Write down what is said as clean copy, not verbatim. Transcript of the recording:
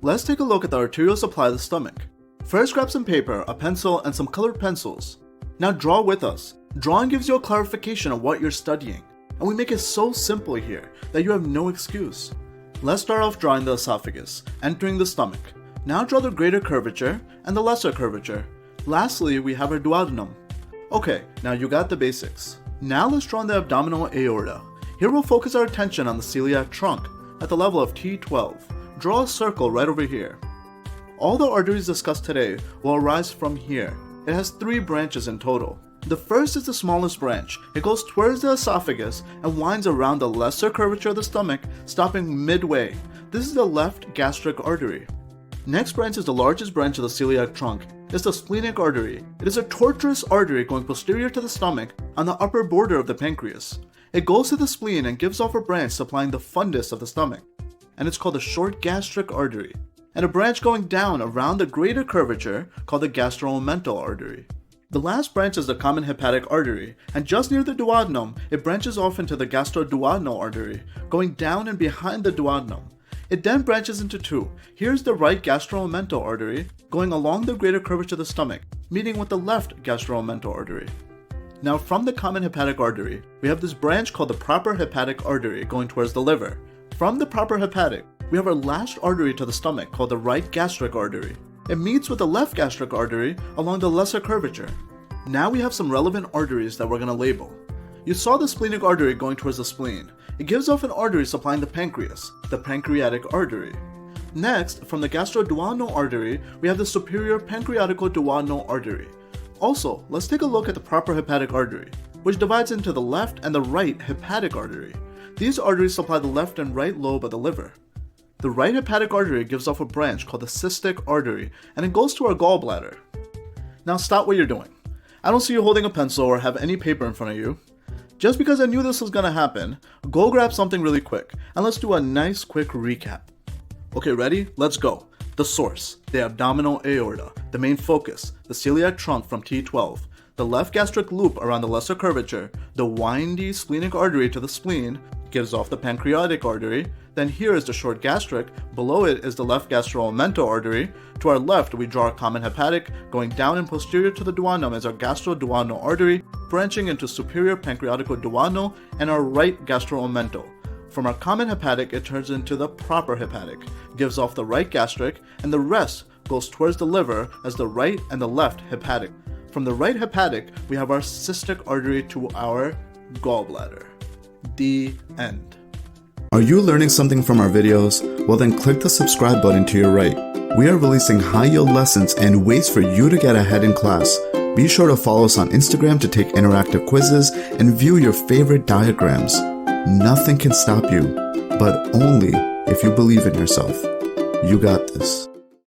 Let's take a look at the arterial supply of the stomach. First, grab some paper, a pencil, and some colored pencils. Now draw with us. Drawing gives you a clarification of what you're studying, and we make it so simple here that you have no excuse. Let's start off drawing the esophagus, entering the stomach. Now draw the greater curvature and the lesser curvature. Lastly, we have our duodenum. Okay, now you got the basics. Now let's draw in the abdominal aorta. Here we'll focus our attention on the celiac trunk at the level of T12. Draw a circle right over here. All the arteries discussed today will arise from here. It has 3 branches in total. The first is the smallest branch. It goes towards the esophagus and winds around the lesser curvature of the stomach, stopping midway. This is the left gastric artery. Next branch is the largest branch of the celiac trunk. It's the splenic artery. It is a tortuous artery going posterior to the stomach on the upper border of the pancreas. It goes to the spleen and gives off a branch supplying the fundus of the stomach, and it's called the short gastric artery, and a branch going down around the greater curvature called the gastro-duodenal artery. The last branch is the common hepatic artery, and just near the duodenum, it branches off into the gastro-duodenal artery, going down and behind the duodenum. It then branches into 2. Here's the right gastro-duodenal artery, going along the greater curvature of the stomach, meeting with the left gastro-duodenal artery. Now from the common hepatic artery, we have this branch called the proper hepatic artery going towards the liver. From the proper hepatic, we have our last artery to the stomach called the right gastric artery. It meets with the left gastric artery along the lesser curvature. Now we have some relevant arteries that we're going to label. You saw the splenic artery going towards the spleen. It gives off an artery supplying the pancreas, the pancreatic artery. Next, from the gastro-duodenal artery, we have the superior pancreatico-duodenal artery. Also, let's take a look at the proper hepatic artery, which divides into the left and the right hepatic artery. These arteries supply the left and right lobe of the liver. The right hepatic artery gives off a branch called the cystic artery, and it goes to our gallbladder. Now stop what you're doing. I don't see you holding a pencil or have any paper in front of you. Just because I knew this was gonna happen, go grab something really quick, and let's do a nice quick recap. Okay, ready? Let's go. The source, the abdominal aorta, the main focus, the celiac trunk from T12, the left gastric loop around the lesser curvature, the windy splenic artery to the spleen, gives off the pancreatic artery, then here is the short gastric, below it is the left gastro-duodenal artery, to our left we draw our common hepatic, going down and posterior to the duodenum is our gastro-duodenal artery, branching into superior pancreatico-duodenal and our right gastro-duodenal. From our common hepatic it turns into the proper hepatic, gives off the right gastric, and the rest goes towards the liver as the right and the left hepatic. From the right hepatic we have our cystic artery to our gallbladder. The end. Are you learning something from our videos? Well then click the subscribe button to your right. We are releasing high-yield lessons and ways for you to get ahead in class. Be sure to follow us on Instagram to take interactive quizzes and view your favorite diagrams. Nothing can stop you, but only if you believe in yourself. You got this.